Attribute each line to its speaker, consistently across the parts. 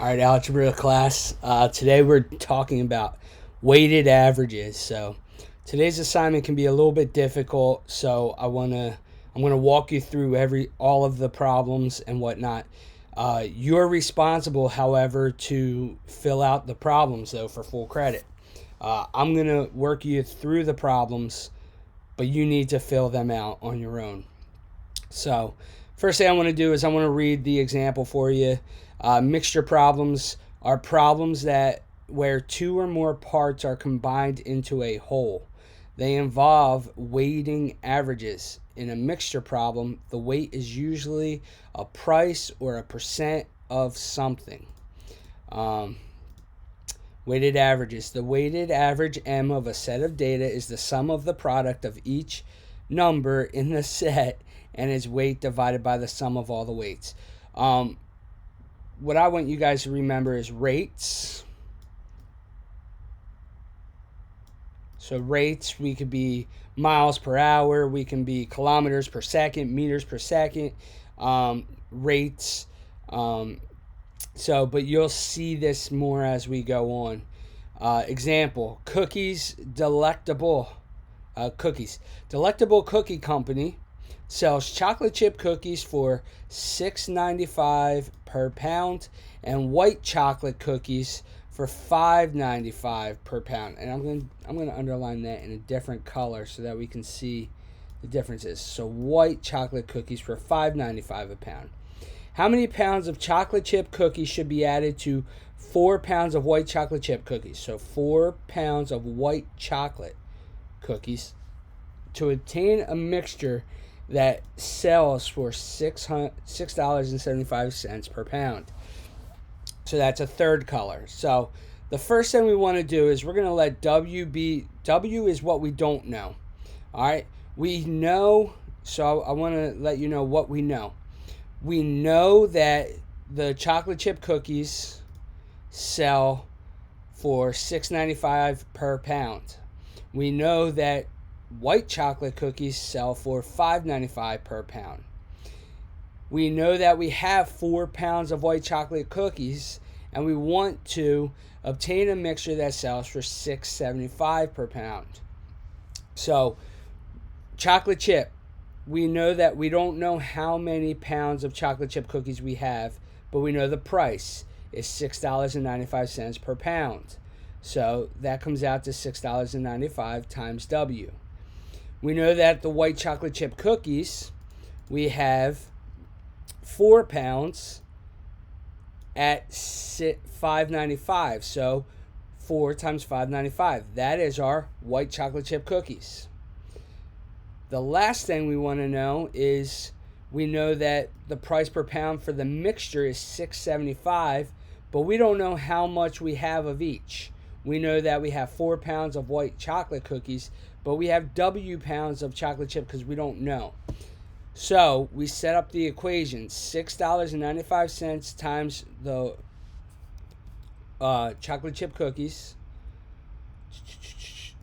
Speaker 1: All right, algebra class. Today we're talking about weighted averages. So today's assignment can be a little bit difficult. So I'm gonna walk you through all of the problems and whatnot. You're responsible, however, to fill out the problems though for full credit. I'm gonna work you through the problems, but you need to fill them out on your own. So, first thing I want to do is I want to read the example for you. Mixture problems are problems that where two or more parts are combined into a whole. They involve weighting averages. In a mixture problem, the weight is usually a price or a percent of something. Um, Weighted averages. The weighted average M of a set of data is the sum of the product of each number in the set and its weight divided by the sum of all the weights. What I want you guys to remember is rates. So rates, we could be miles per hour, we can be kilometers per second, meters per second, rates. But you'll see this more as we go on. Example: cookies, delectable cookies. Delectable Cookie Company sells chocolate chip cookies for $6.95 per pound and white chocolate cookies for $5.95 per pound. And I'm going to underline that in a different color so that we can see the differences. So white chocolate cookies for $5.95 a pound. How many pounds of chocolate chip cookies should be added to 4 pounds of white chocolate chip cookies? So 4 pounds of white chocolate cookies to obtain a mixture that sells for $6.75 per pound. So that's a third color. So the first thing we want to do is we're going to let W be, W is what we don't know. All right. We know, so I want to let you know what we know. We know that the chocolate chip cookies sell for $6.95 per pound. We know that white chocolate cookies sell for $5.95 per pound. We know that we have 4 pounds of white chocolate cookies and we want to obtain a mixture that sells for $6.75 per pound. So, chocolate chip. We know that we don't know how many pounds of chocolate chip cookies we have, but we know the price is $6.95 per pound. So that comes out to $6.95 times W. We know that the white chocolate chip cookies, we have 4 pounds at $5.95. So 4 times $5.95. That is our white chocolate chip cookies. The last thing we want to know is we know that the price per pound for the mixture is $6.75, but we don't know how much we have of each. We know that we have 4 pounds of white chocolate cookies, but we have W pounds of chocolate chip because we don't know. So we set up the equation: $6.95 times the chocolate chip cookies.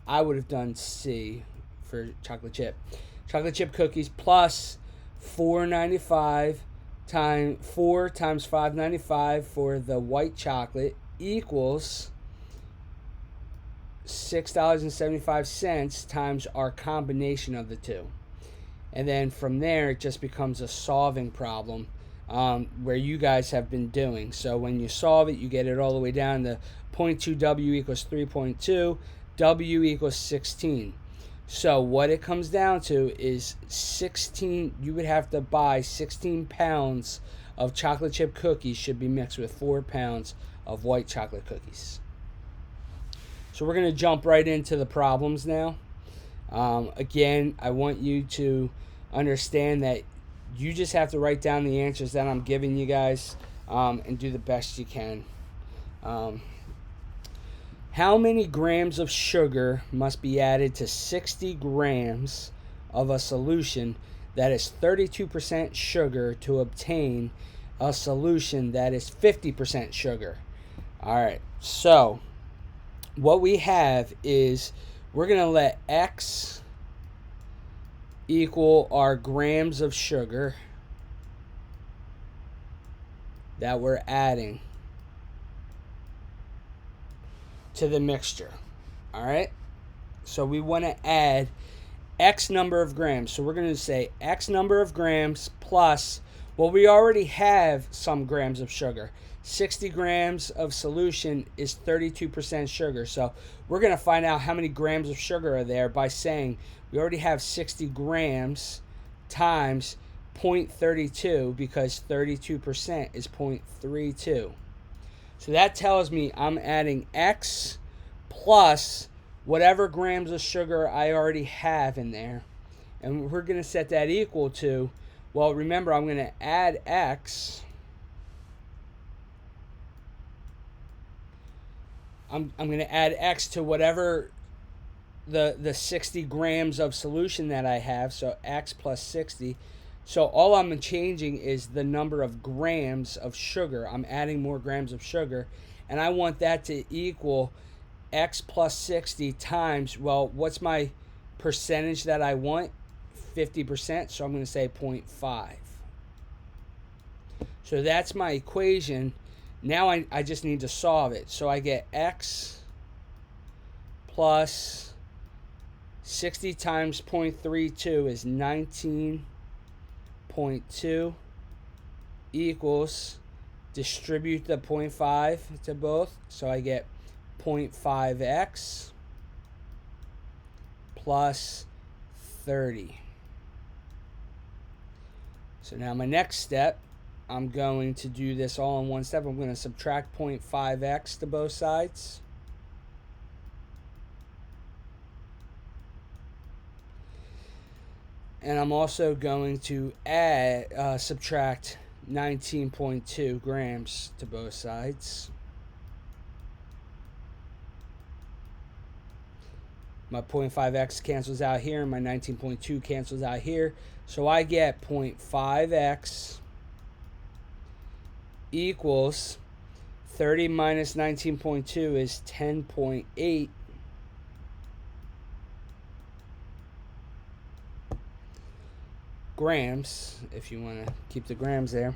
Speaker 1: I would have done C for chocolate chip. Chocolate chip cookies plus $4.95 times 4 times $5.95 for the white chocolate equals $6.75 times our combination of the two. And then from there, it just becomes a solving problem where you guys have been doing. So when you solve it, you get it all the way down to 0.2W equals 3.2, W equals 16. So what it comes down to is 16, you would have to buy 16 pounds of chocolate chip cookies should be mixed with 4 pounds of white chocolate cookies. So we're going to jump right into the problems now. Again, I want you to understand that you just have to write down the answers that I'm giving you guys and do the best you can. How many grams of sugar must be added to 60 grams of a solution that is 32% sugar to obtain a solution that is 50% sugar? All right, so what we have is we're going to let X equal our grams of sugar that we're adding. to the mixture. All right? So we want to add X number of grams. So we're going to say X number of grams plus, well, we already have some grams of sugar. 60 grams of solution is 32% sugar. So we're going to find out how many grams of sugar are there by saying we already have 60 grams times 0.32, because 32% is 0.32. So that tells me I'm adding X plus whatever grams of sugar I already have in there. And we're going to set that equal to, well, remember, I'm going to add X. I'm going to add X to whatever the 60 grams of solution that I have. So X plus 60. So all I'm changing is the number of grams of sugar. I'm adding more grams of sugar. And I want that to equal X plus 60 times, well, what's my percentage that I want? 50%. So I'm going to say 0.5. So that's my equation. Now I just need to solve it. So I get X plus 60 times 0.32 is 19.2 equals, distribute the 0.5 to both. So I get 0.5x plus 30. So now my next step, I'm going to do this all in one step. I'm going to subtract 0.5x to both sides. And I'm also going to subtract 19.2 grams to both sides. My 0.5x cancels out here, and my 19.2 cancels out here. So I get 0.5x equals 30 minus 19.2 is 10.8. grams, if you want to keep the grams there.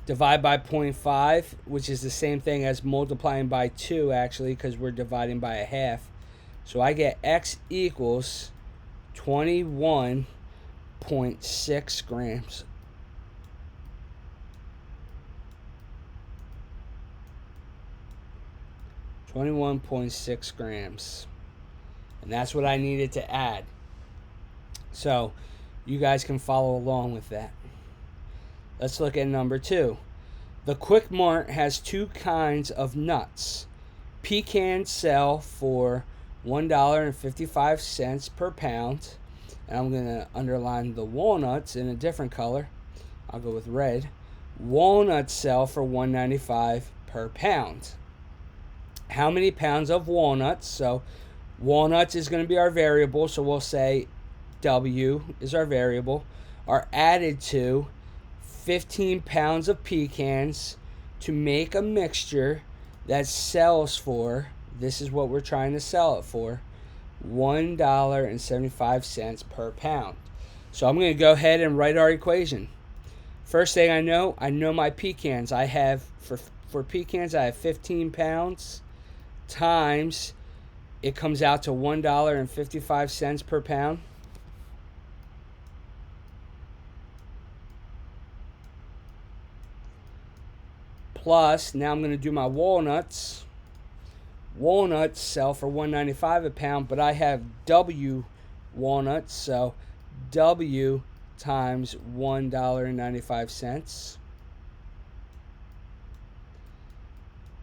Speaker 1: Divide by 0.5, which is the same thing as multiplying by 2, actually, because we're dividing by a half. So I get X equals 21.6 grams. .6 grams. And that's what I needed to add. So you guys can follow along with that. Let's look at number 2. The Quick Mart has two kinds of nuts. Pecans sell for $1.55 per pound. And I'm going to underline the walnuts in a different color. I'll go with red. Walnuts sell for $1.95 per pound. How many pounds of walnuts? So walnuts is going to be our variable, so we'll say W is our variable, are added to 15 pounds of pecans to make a mixture that sells for, this is what we're trying to sell it for, $1.75 per pound. So I'm going to go ahead and write our equation. First thing I know my pecans. I have, for pecans, I have 15 pounds times, it comes out to $1.55 per pound. Plus, now I'm going to do my walnuts. Walnuts sell for $1.95 a pound, but I have W walnuts, so W times $1.95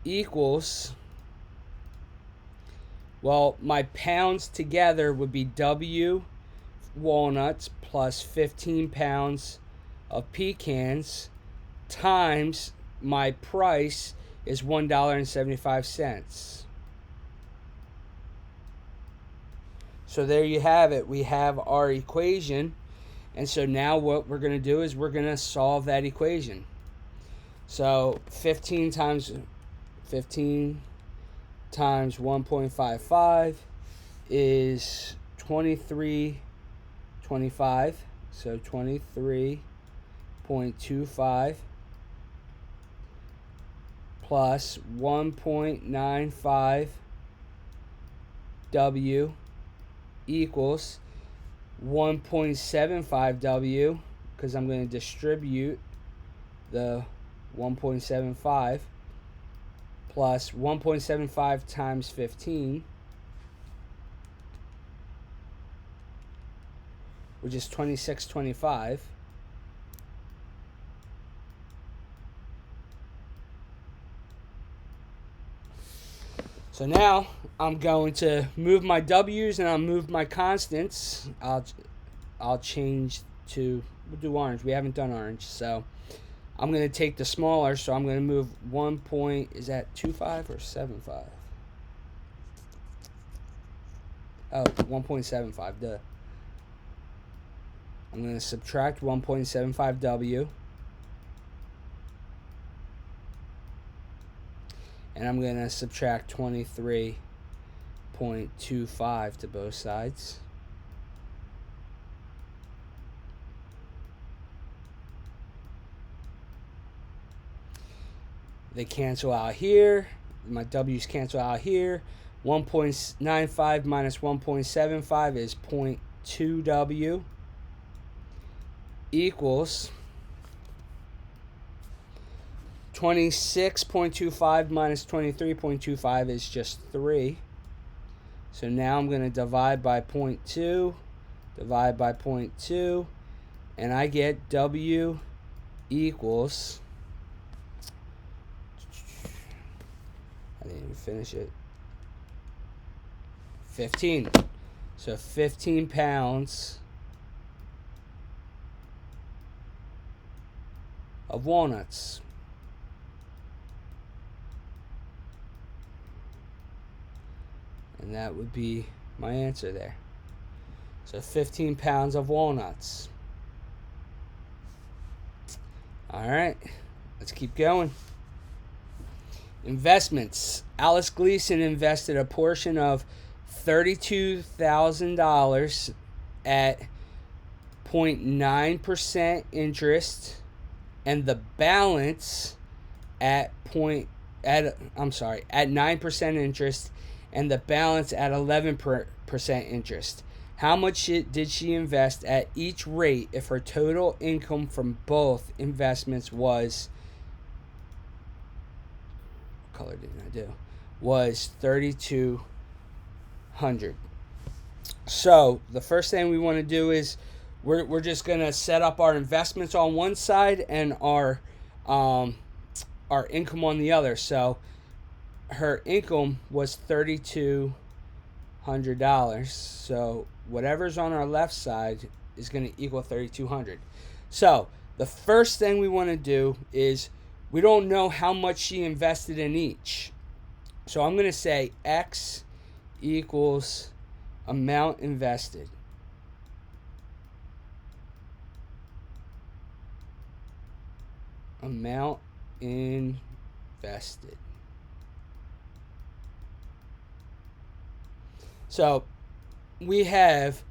Speaker 1: equals, well, my pounds together would be W walnuts plus 15 pounds of pecans times my price is $1.75. So there you have it. We have our equation. And so now what we're going to do is we're going to solve that equation. So 15 times 1.55 is 23.25. So 23.25 plus 1.95 W equals 1.75 W, because I'm going to distribute the 1.75 plus 1.75 times 15, which is 26.25. So now I'm going to move my W's and I'll move my constants. I'll change to, we'll do orange. We haven't done orange. So I'm going to take the smaller. So I'm going to move 1 point, is that 2.5 or 7.5? Oh, 1.75. Duh. I'm going to subtract 1.75 W. And I'm going to subtract 23.25 to both sides. They cancel out here. My W's cancel out here. 1.95 minus 1.75 is 0.2 W equals 26.25 minus 23.25 is just 3. So now I'm going to divide by 0.2, divide by 0.2, and I get W equals, I didn't even finish it, 15. So 15 pounds of walnuts. And that would be my answer there. So 15 pounds of walnuts. All right, let's keep going. Investments. Alice Gleason invested a portion of $32,000 at 0.9% interest, and the balance at 9% interest, and the balance at 11% interest. How much did she invest at each rate if her total income from both investments was, what color didn't I do? Was 3,200. So the first thing we want to do is we're just going to set up our investments on one side and our income on the other. So her income was $3,200. So whatever's on our left side is going to equal 3,200. So the first thing we want to do is, we don't know how much she invested in each. So I'm going to say X equals amount invested. Amount invested. So we have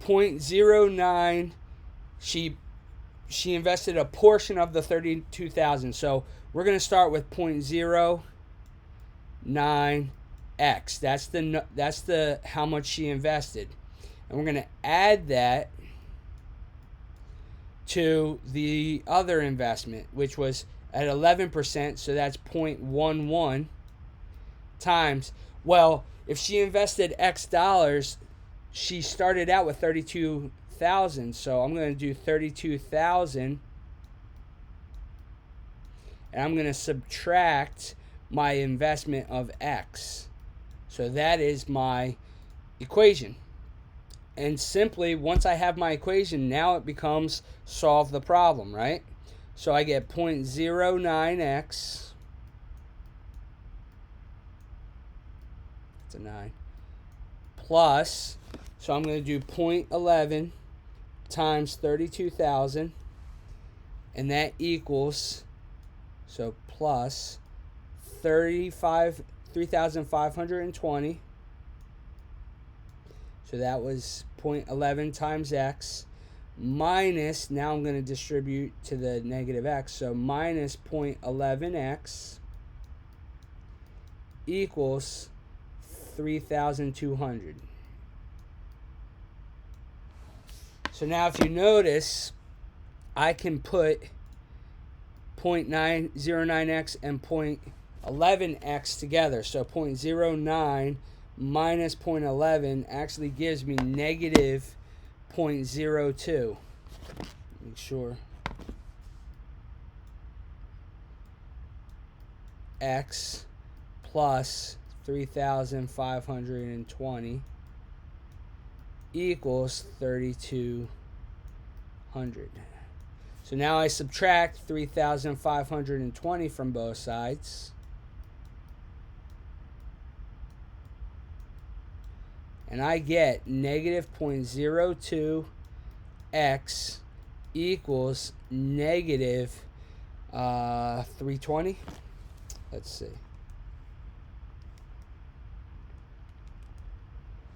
Speaker 1: 0.09. She invested a portion of the 32,000. So we're going to start with 0.09x. That's the how much she invested, and we're going to add that to the other investment, which was at 11%. So that's 0.11 times. Well, if she invested X dollars, she started out with 32,000. So I'm going to do 32,000, and I'm going to subtract my investment of X. So that is my equation. And simply, once I have my equation, now it becomes solve the problem, right? So I get 0.09x. That's a 9. Plus, so I'm going to do 0.11 times 32,000. And that equals, so plus 3,520. So that was 0.11 times x minus, now I'm going to distribute to the negative x, so minus 0.11x equals 3,200. So now if you notice, I can put 0.909x and 0.11x together. So 0.09 minus 0.11 actually gives me negative 0.02. Make sure. X plus 3,520 equals 3,200. So now I subtract 3,520 from both sides. And I get negative 0.02x equals negative 320. Let's see.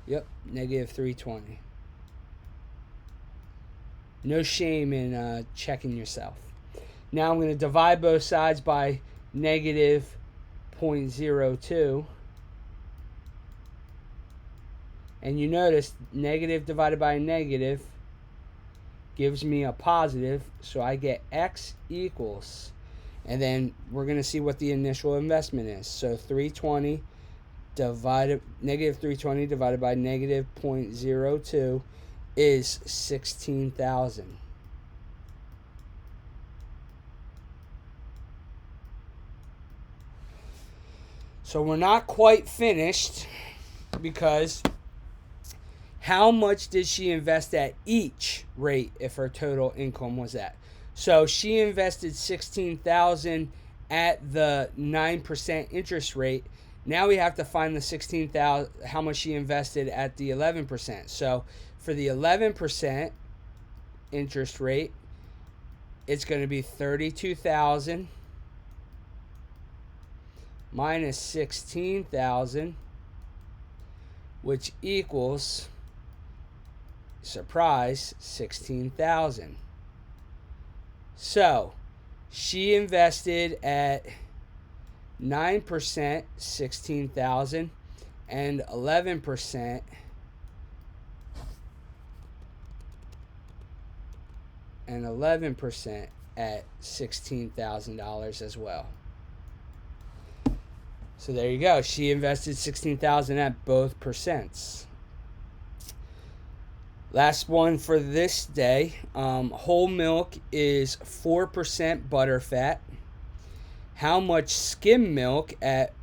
Speaker 1: Yep, negative 320. No shame in checking yourself. Now I'm going to divide both sides by negative 0.02. And you notice negative divided by negative gives me a positive. So I get x equals, and then we're going to see what the initial investment is. So 320 divided, negative 320 divided by negative 0.02 is 16,000. So we're not quite finished, because how much did she invest at each rate if her total income was that? So she invested 16,000 at the 9% interest rate. Now we have to find the 16,000, how much she invested at the 11%. So for the 11% interest rate, it's going to be 32,000 minus 16,000, which equals, surprise, 16,000. So she invested at 9%, 16,000, and 11% at $16,000 as well. So there you go. She invested 16,000 at both percents. Last one for this day. Whole milk is 4% butterfat. How much skim milk at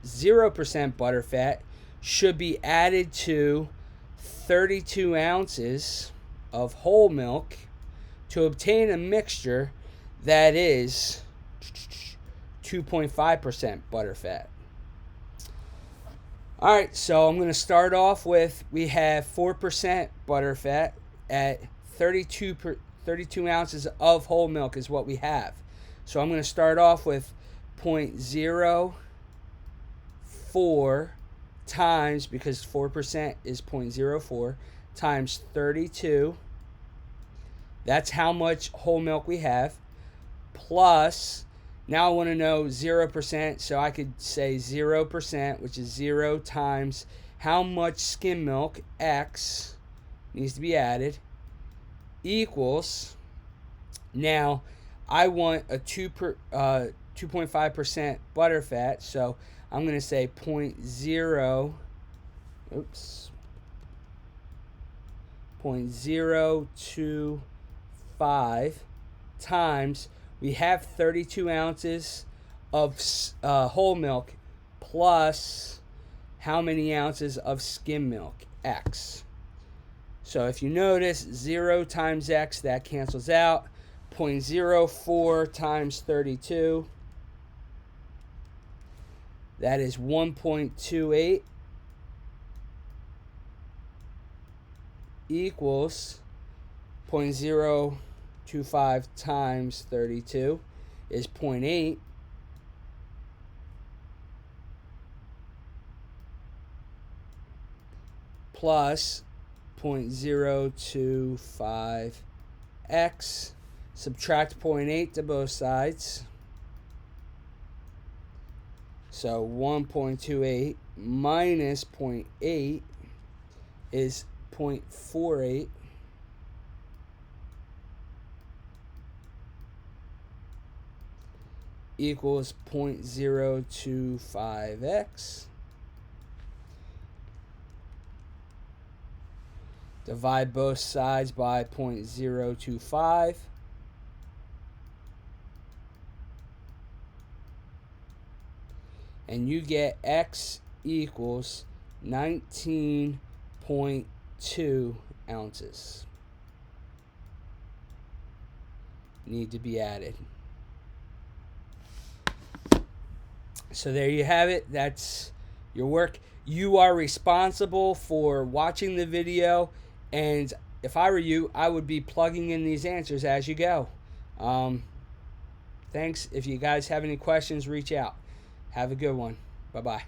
Speaker 1: 0% butterfat should be added to 32 ounces of whole milk to obtain a mixture that is 2.5% butterfat? All right, so I'm going to start off with, we have 4% butterfat at 32 ounces of whole milk is what we have. So I'm going to start off with 0.04 times, because 4% is 0.04, times 32. That's how much whole milk we have. Plus, now I want to know 0%, so I could say 0%, which is 0 times how much skim milk, X, needs to be added, equals, now I want a 2.5% butterfat, so I'm going to say 0.025 times, we have 32 ounces of whole milk plus how many ounces of skim milk, X. So if you notice, 0 times X, that cancels out. 0.04 times 32, that is 1.28, equals 0.025 times 32 is 0.8, plus 0.025 x, subtract 0.8 to both sides. So 1.28 minus 0.8 is 0.48. Equals 0.025x. Divide both sides by 0.025. And you get x equals 19.2 ounces. Need to be added. So there you have it. That's your work. You are responsible for watching the video, and if I were you, I would be plugging in these answers as you go. Thanks. If you guys have any questions, reach out. Have a good one. Bye-bye.